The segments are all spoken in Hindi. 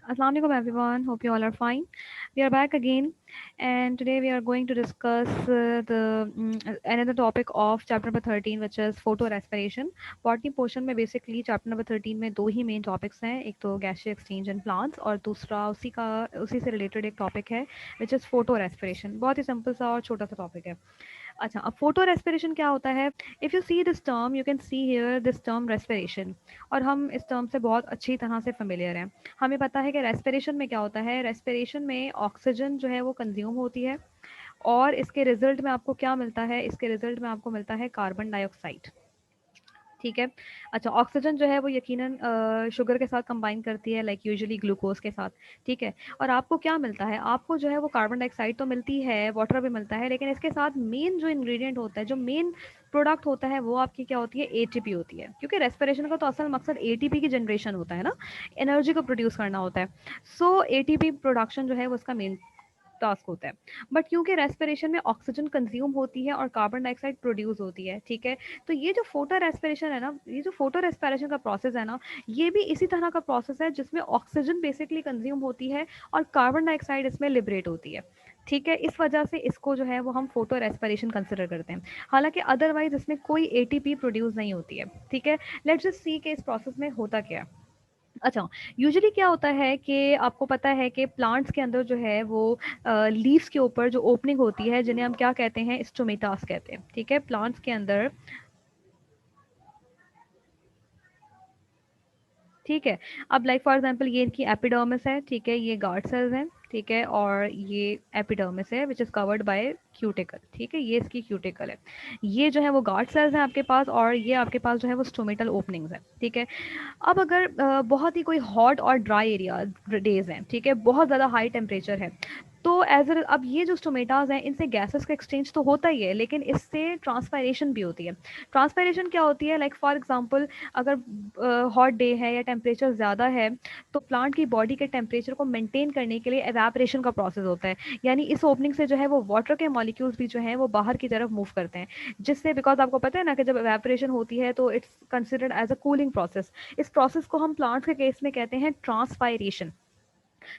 Assalamualaikum everyone. Hope you all are fine. We are back again, and today we are going to discuss another topic of chapter number 13, which is photo respiration. Botany portion में basically chapter number 13 में दो ही main topics हैं, एक तो gaseous exchange in plants और दूसरा उसी से related एक topic है, which is photo respiration. बहुत ही simple सा और छोटा सा topic है. अच्छा, अब फोटो रेस्पिरेशन क्या होता है? If you see this term, you can see here this term respiration, और हम इस टर्म से बहुत अच्छी तरह से फेमिलियर हैं. हमें पता है कि रेस्पिरेशन में क्या होता है. रेस्पिरेशन में ऑक्सीजन जो है वो कंज्यूम होती है, और इसके रिजल्ट में आपको क्या मिलता है? इसके रिजल्ट में आपको मिलता है कार्बन डाइऑक्साइड. ठीक है. अच्छा, ऑक्सीजन जो है वो यकीनन शुगर के साथ कंबाइन करती है, लाइक यूजुअली ग्लूकोज के साथ. ठीक है. और आपको क्या मिलता है? आपको जो है वो कार्बन डाइऑक्साइड तो मिलती है, वाटर भी मिलता है, लेकिन इसके साथ मेन जो इंग्रेडिएंट होता है, जो मेन प्रोडक्ट होता है, वो आपकी क्या होती है? एटीपी होती है, क्योंकि रेस्पिरेशन का तो असल मकसद एटीपी की जनरेशन होता है ना, एनर्जी को प्रोड्यूस करना होता है. सो एटीपी प्रोडक्शन जो है वो उसका मेन टास्क होता है. बट क्योंकि रेस्पिरेशन में ऑक्सीजन कंज्यूम होती है और कार्बन डाइऑक्साइड प्रोड्यूस होती है, ठीक है, तो ये जो फोटो रेस्पिरेशन है ना, ये जो फोटो रेस्पिरेशन का प्रोसेस है ना, ये भी इसी तरह का प्रोसेस है जिसमें ऑक्सीजन बेसिकली कंज्यूम होती है और कार्बन डाइऑक्साइड इसमें लिबरेट होती है. ठीक है. इस वजह से इसको जो है वो हम फोटो रेस्पिरेशन कंसिडर करते हैं. हालांकि अदरवाइज इसमें कोई एटीपी प्रोड्यूस नहीं होती है. ठीक है. लेट्स जस्ट सी कि इस प्रोसेस में होता क्या है. अच्छा, यूजुअली क्या होता है कि आपको पता है कि प्लांट्स के अंदर जो है वो लीव्स के ऊपर जो ओपनिंग होती है, जिन्हें हम क्या कहते हैं? स्टोमेटास कहते हैं. ठीक है. प्लांट्स के अंदर, ठीक है. अब लाइक फॉर एग्जांपल ये इनकी एपिडर्मिस है, ठीक है, ये गार्ड सेल्स हैं, ठीक है, और ये एपिडर्मिस है which is covered by cuticle. ठीक है, ये इसकी क्यूटिकल है. ये जो है वो गार्ड सेल्स हैं आपके पास, और ये आपके पास जो है वो स्टोमेटल ओपनिंग्स है. ठीक है. अब अगर बहुत ही कोई हॉट और ड्राई एरिया डेज हैं, ठीक है, बहुत ज़्यादा हाई टेम्परेचर है, तो एज अब ये जो स्टोमेटाज हैं, इनसे गैसेस का एक्सचेंज तो होता ही है, लेकिन इससे ट्रांसपायरेशन भी होती है. ट्रांसपायरेशन क्या होती है? लाइक फॉर एग्जांपल, अगर हॉट डे है या टेम्परेचर ज़्यादा है, तो प्लांट की बॉडी के टेम्परेचर को मेंटेन करने के लिए एवेपोरेशन का प्रोसेस होता है. यानी इस ओपनिंग से जो है वो वाटर के मॉलिक्यूल्स भी जो हैं वो बाहर की तरफ मूव करते हैं, जिससे, बिकॉज आपको पता है ना कि जब एवेपोरेशन होती है तो it's considered as a cooling process. इस प्रोसेस को हम प्लांट्स के केस में कहते हैं ट्रांसपायरेशन.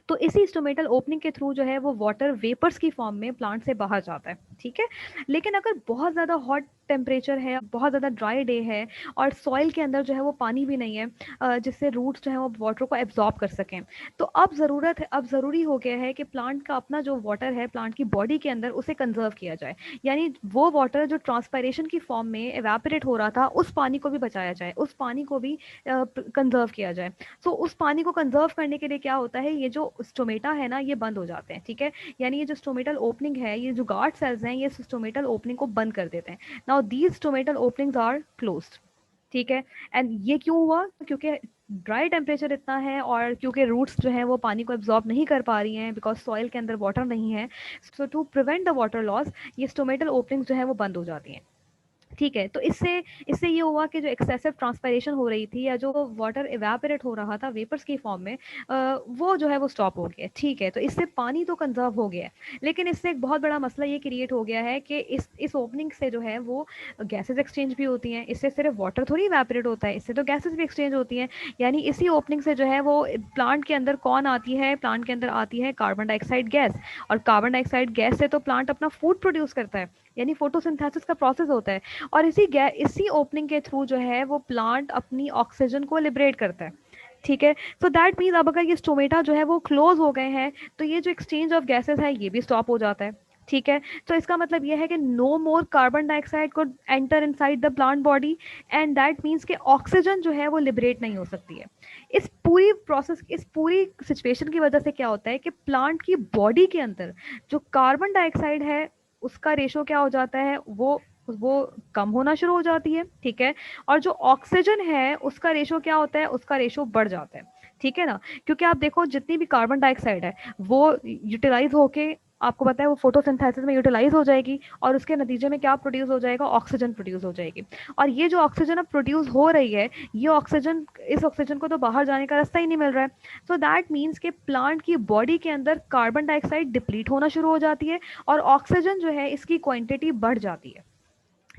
तो इसी स्टोमेटल ओपनिंग के थ्रू जो है वो वाटर वेपर्स की फॉर्म में प्लांट से बाहर जाता है. ठीक है. लेकिन अगर बहुत ज़्यादा हॉट टेम्परेचर है, बहुत ज़्यादा ड्राई डे है, और सॉइल के अंदर जो है वो पानी भी नहीं है जिससे रूट्स जो है वो वाटर को एब्जॉर्ब कर सकें, तो अब ज़रूरत है, अब ज़रूरी हो गया है कि प्लांट का अपना जो वाटर है प्लांट की बॉडी के अंदर, उसे कंजर्व किया जाए. यानी वो वाटर जो ट्रांसपायरेशन की फॉर्म में एवेपोरेट हो रहा था, उस पानी को भी बचाया जाए, उस पानी को भी कंजर्व किया जाए. सो उस पानी को कंजर्व करने के लिए क्या होता है? ये जो स्टोमेटा है ना, ये बंद हो जाते हैं. ठीक है. यानी ये जो स्टोमेटल ओपनिंग है, ये जो गार्ड सेल्स हैं, ये स्टोमेटल ओपनिंग को बंद कर देते हैं. Now these stomatal openings are closed. ठीक है. एंड ये क्यों हुआ? क्योंकि ड्राई टेम्परेचर इतना है, और क्योंकि रूट्स जो है वो पानी को एब्जॉर्ब नहीं कर पा रही हैं, बिकॉज सॉइल के अंदर वाटर नहीं है. So to prevent the water loss, ये स्टोमेटल ओपनिंग्स जो है वो बंद हो जाती हैं. ठीक है. तो इससे इससे ये हुआ कि जो एक्सेसिव ट्रांसपायरेशन हो रही थी, या जो वाटर इवेपोरेट हो रहा था वेपर्स की फॉर्म में, वो जो है वो स्टॉप हो गया. ठीक है. तो इससे पानी तो कंजर्व हो गया है, लेकिन इससे एक बहुत बड़ा मसला ये क्रिएट हो गया है कि इस ओपनिंग से जो है वो गैसेस एक्सचेंज भी होती हैं. इससे सिर्फ वाटर थोड़ी इवेपोरेट होता है, इससे तो गैसेस भी एक्सचेंज होती हैं. यानी इसी ओपनिंग से जो है वो प्लांट के अंदर कौन आती है? प्लांट के अंदर आती है कार्बन डाइऑक्साइड गैस, और कार्बन डाइऑक्साइड गैस से तो प्लांट अपना फूड प्रोड्यूस करता है, यानी फोटोसिंथेसिस का प्रोसेस होता है. और इसी ओपनिंग के थ्रू जो है वो प्लांट अपनी ऑक्सीजन को लिबरेट करता है. ठीक है. सो दैट मीन्स अब अगर ये स्टोमेटा जो है वो क्लोज हो गए हैं, तो ये जो एक्सचेंज ऑफ गैसेस है ये भी स्टॉप हो जाता है. ठीक है. तो इसका मतलब ये है कि नो मोर कार्बन डाइऑक्साइड को enter inside the plant body, and that means कि ऑक्सीजन जो है वो लिबरेट नहीं हो सकती है. इस पूरी सिचुएशन की वजह से क्या होता है कि प्लांट की बॉडी के अंदर जो कार्बन डाइऑक्साइड है, उसका रेशो क्या हो जाता है? वो कम होना शुरू हो जाती है. ठीक है. और जो ऑक्सीजन है उसका रेशो क्या होता है? उसका रेशो बढ़ जाता है. ठीक है ना. क्योंकि आप देखो, जितनी भी कार्बन डाइऑक्साइड है वो यूटिलाइज होके, आपको पता है, वो फोटोसिंथेसिस में यूटिलाइज हो जाएगी, और उसके नतीजे में क्या प्रोड्यूस हो जाएगा? ऑक्सीजन प्रोड्यूस हो जाएगी. और ये जो ऑक्सीजन अब प्रोड्यूस हो रही है, ये ऑक्सीजन, इस ऑक्सीजन को तो बाहर जाने का रास्ता ही नहीं मिल रहा है. सो दैट मीन्स कि प्लांट की बॉडी के अंदर कार्बन डाइऑक्साइड डिप्लीट होना शुरू हो जाती है, और ऑक्सीजन जो है इसकी क्वांटिटी बढ़ जाती है.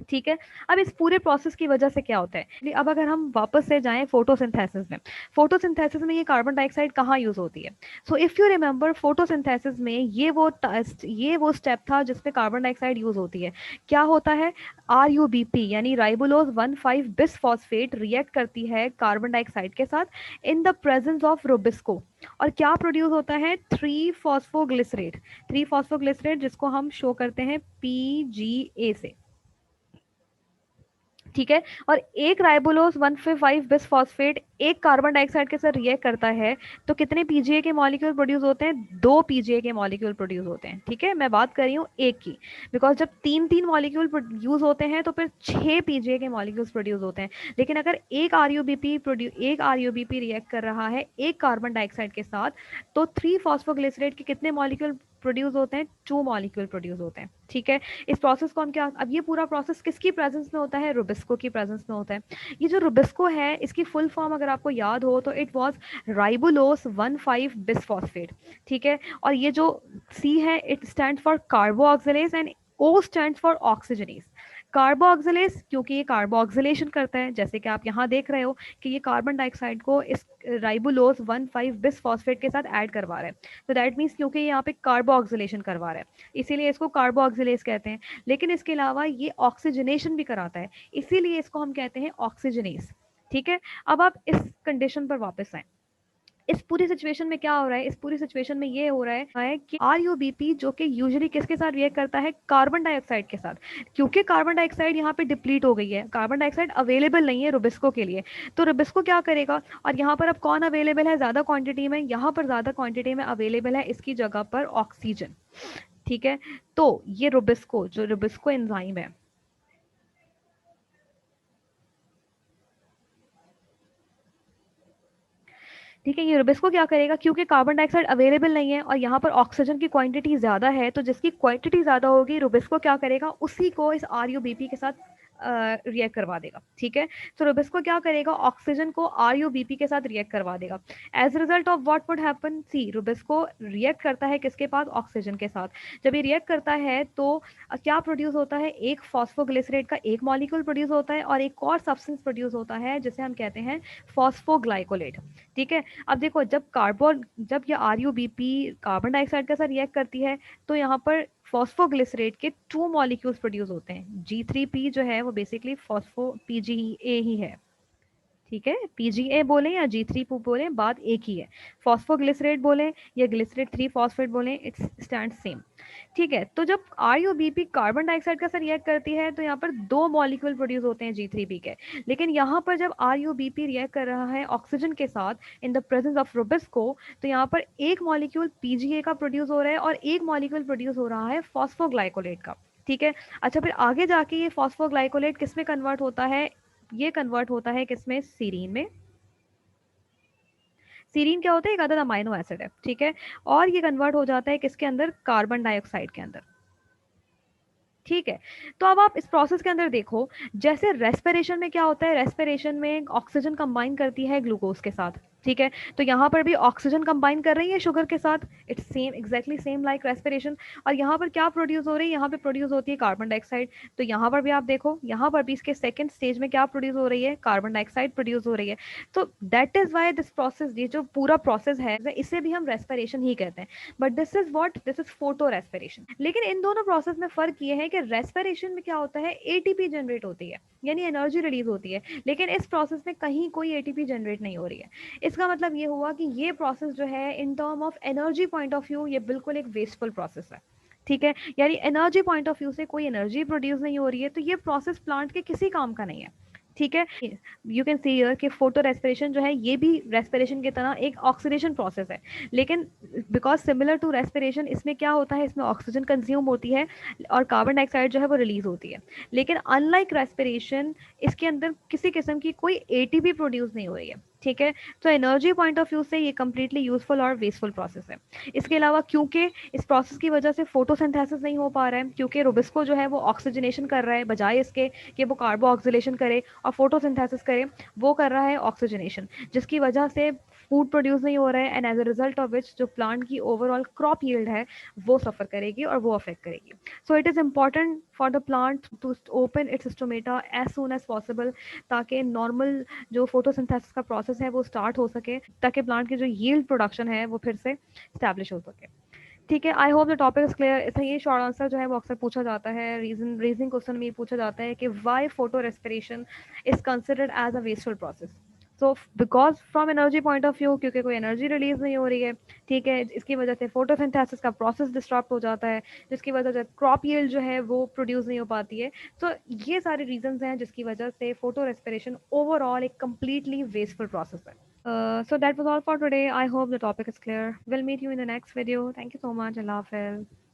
ठीक है। अब इस पूरे प्रोसेस की वजह से क्या होता है, अब अगर हम वापस से जाएं फोटोसिंथेसिस में, फोटोसिंथेसिस में ये कार्बन डाइऑक्साइड कहाँ यूज होती है? So if you remember photosynthesis में ये वो स्टेप था जिसमें कार्बन डाइऑक्साइड यूज होती है। क्या होता है, RuBP यानी राइबोलोज 1,5 बिस फॉस्फेट रिएक्ट करती है कार्बन डाइऑक्साइड के साथ in the presence of Rubisco, और क्या प्रोड्यूस होता है, 3 फॉस्फोग्लिसरेट जिसको हम शो करते हैं PGA से। ठीक है। और एक राइबोलोज 1,5 बिस फॉस्फेट एक कार्बन डाइऑक्साइड के साथ रिएक्ट करता है तो कितने पीजीए के मॉलिक्यूल प्रोड्यूस होते हैं, 2 पीजीए के मॉलिक्यूल प्रोड्यूस होते हैं। ठीक है, मैं बात कर रही हूँ एक की, बिकॉज जब तीन तीन मॉलिक्यूल यूज होते हैं तो फिर 6 पीजीए के मॉलिक्यूल्स प्रोड्यूस होते हैं। लेकिन अगर एक आरयूबीपी रिएक्ट कर रहा है एक कार्बन डाइऑक्साइड के साथ, तो 3 फॉस्फोग्लिसरेट के कितने मॉलिक्यूल प्रोड्यूस होते हैं, 2 मॉलिक्यूल प्रोड्यूस होते हैं। ठीक है। इस प्रोसेस को हम क्या, अब ये पूरा प्रोसेस किसकी प्रेजेंस में होता है, रुबिस्को की प्रेजेंस में होता है। ये जो रुबिस्को है इसकी फुल फॉर्म अगर आपको याद हो तो इट वाज राइबोलोस 1,5 बिसफॉस्फेट। ठीक है। और ये जो सी है it stand for carboxylase and O stand for oxygenase. Carboxylase क्योंकि ये कार्बोऑक्सिलेशन करता है, जैसे कि आप यहाँ देख रहे हो कि ये कार्बन डाइऑक्साइड को इस राइबोलोस 1,5 बिसफॉस्फेट के साथ ऐड करवा रहा है, तो दैट मीन्स क्योंकि यहाँ पे कार्बोऑक्सिलेशन करवा रहा है इसीलिए इसको कार्बोऑक्सिलेज कहते हैं। लेकिन इसके अलावा ये ऑक्सीजनेशन भी कराता है, इसीलिए इसको हम कहते हैं ऑक्सीजनेज। ठीक है। अब आप इस कंडीशन पर वापस आए, इस पूरी सिचुएशन में क्या हो रहा है, इस पूरी सिचुएशन में ये हो रहा है कि RuBP जो कि यूजुअली किसके साथ रिएक्ट करता है, कार्बन डाइऑक्साइड के साथ। क्योंकि कार्बन डाइऑक्साइड यहाँ पे डिप्लीट हो गई है, कार्बन डाइऑक्साइड अवेलेबल नहीं है रुबिस्को के लिए, तो रुबिस्को क्या करेगा, और यहाँ पर अब कौन अवेलेबल है ज्यादा क्वांटिटी में, यहाँ पर ज्यादा क्वांटिटी में अवेलेबल है इसकी जगह पर ऑक्सीजन। ठीक है। तो ये रुबिस्को जो रुबिस्को एंजाइम है, ठीक है, ये रुबिस्को क्या करेगा, क्योंकि कार्बन डाइऑक्साइड अवेलेबल नहीं है और यहाँ पर ऑक्सीजन की क्वांटिटी ज़्यादा है, तो जिसकी क्वांटिटी ज़्यादा होगी रुबिस्को क्या करेगा, उसी को इस RuBP के साथ रिएक्ट करवा देगा। ठीक है। तो रुबिस्को क्या करेगा, ऑक्सीजन को RuBP के साथ रिएक्ट करवा देगा। As result of what would happen, see rubisco react करता है किसके पास, ऑक्सीजन के साथ। जब ये रिएक्ट करता है तो क्या प्रोड्यूस होता है, एक फॉस्फोग्लिसरेट का एक मॉलिक्यूल प्रोड्यूस होता है और एक और सब्सटेंस प्रोड्यूस होता है जिसे हम कहते हैं फॉस्फोग्लाइकोलेट। ठीक है। अब देखो जब ये RuBP कार्बन डाइऑक्साइड के साथ रिएक्ट करती है तो यहाँ पर फॉस्फोग्लिसरेट के 2 मॉलिक्यूल्स प्रोड्यूस होते हैं। G3P जो है वो बेसिकली फॉस्फो PGA ही है। ठीक है, PGA बोले या G3P बोले बात एक ही है, फॉस्फोग्लिसरेट बोले या ग्लिसरेट 3 फॉस्फेट बोले, इट्स स्टैंड सेम। ठीक है। तो जब RuBP कार्बन डाइऑक्साइड के साथ रिएक्ट करती है तो यहाँ पर 2 मॉलिक्यूल प्रोड्यूस होते हैं G3P के। लेकिन यहाँ पर जब RuBP रिएक्ट कर रहा है ऑक्सीजन के साथ in the presence of Rubisco, तो यहाँ पर एक मॉलिक्यूल PGA का प्रोड्यूस हो रहा है और एक मॉलिक्यूल प्रोड्यूस हो रहा है फॉस्फोग्लाइकोलेट का। ठीक है। अच्छा, फिर आगे जाके ये फॉस्फोग्लाइकोलेट किस में कन्वर्ट होता है, ये कन्वर्ट होता है किसमें, सीरीन में। सीरीन क्या होता है, एक अदर अमाइनो एसिड है। ठीक है। और ये कन्वर्ट हो जाता है किसके अंदर, कार्बन डाइऑक्साइड के अंदर। ठीक है। तो अब आप इस प्रोसेस के अंदर देखो, जैसे रेस्पिरेशन में क्या होता है, रेस्पिरेशन में ऑक्सीजन कंबाइन करती है ग्लूकोज के साथ। ठीक है। तो यहाँ पर भी ऑक्सीजन कंबाइन कर रही है शुगर के साथ, it's same exactly same like respiration. और यहाँ पर क्या प्रोड्यूस हो रही है, यहाँ पे प्रोड्यूस होती है कार्बन डाइऑक्साइड। तो यहाँ पर भी आप देखो, यहाँ पर भी इसके सेकंड स्टेज में क्या प्रोड्यूस हो रही है, कार्बन डाइऑक्साइड प्रोड्यूस हो रही है। तो that is why this process, ये जो पूरा प्रोसेस है इसे भी हम रेस्पिरेशन ही कहते हैं। But this is photo respiration. लेकिन इन दोनों प्रोसेस में फर्क ये है कि रेस्पिरेशन में क्या होता है, एटीपी जनरेट होती है यानी एनर्जी रिलीज होती है, लेकिन इस प्रोसेस में कहीं कोई एटीपी जनरेट नहीं हो रही है। इसका मतलब ये हुआ कि ये प्रोसेस जो है in term of energy point of view ये बिल्कुल एक वेस्टफुल प्रोसेस है। ठीक है। यानी एनर्जी पॉइंट ऑफ व्यू से कोई एनर्जी प्रोड्यूस नहीं हो रही है, तो ये प्रोसेस प्लांट के किसी काम का नहीं है। ठीक है। यू कैन सी हियर कि फोटो रेस्पिरेशन जो है ये भी रेस्पिरेशन की तरह एक ऑक्सीडेशन प्रोसेस है, लेकिन बिकॉज सिमिलर टू रेस्पिरेशन इसमें क्या होता है, इसमें ऑक्सीजन कंज्यूम होती है और कार्बन डाइऑक्साइड जो है वो रिलीज होती है। लेकिन अनलाइक रेस्पिरेशन इसके अंदर किसी किस्म की कोई एटीपी प्रोड्यूस नहीं हो रही है। ठीक है। तो एनर्जी पॉइंट ऑफ व्यू से ये कंप्लीटली यूजफुल और वेस्टफुल प्रोसेस है। इसके अलावा क्योंकि इस प्रोसेस की वजह से फोटोसिंथेसिस नहीं हो पा रहा है, क्योंकि रुबिस्को जो है वो ऑक्सीजनेशन कर रहा है बजाय इसके कि वो कार्बो ऑक्सीलेशन करे और फोटोसिंथेसिस करे, वो कर रहा है ऑक्सीजनेशन, जिसकी वजह से फूड प्रोड्यूस नहीं हो रहा है, and as a result of which जो प्लांट की ओवरऑल क्रॉप यील्ड है वो सफ़र करेगी और वो अफेक्ट करेगी. So it is important for the plant to open its stomata as soon as possible, ताकि नॉर्मल जो फोटोसिंथेसिस का प्रोसेस है वो स्टार्ट हो सके, ताकि प्लांट की जो यील्ड प्रोडक्शन है वो फिर से स्टैब्लिश हो सके. ठीक है, I hope the topic is clear. इसमें ये शॉर्ट आंसर जो है वो अक्सर पूछा जाता है, रीजनिंग क्वेश्चन में ये पूछा जाता है कि why photo respiration is considered as a wasteful process. So because from energy point of view, क्योंकि कोई एनर्जी रिलीज नहीं हो रही है, ठीक है, इसकी वजह से फोटोसिंथेसिस का प्रोसेस डिस्टर्ब हो जाता है, जिसकी वजह से क्रॉप यील्ड जो है वो प्रोड्यूस नहीं हो पाती है. सो ये सारे रीजंस हैं जिसकी वजह से फोटो रेस्पिरेशन ओवरऑल एक कंप्लीटली वेस्टफुल प्रोसेस है. So that was all for today. I hope the topic is clear. We'll meet you in the next video. Thank you so much. Allah Hafiz.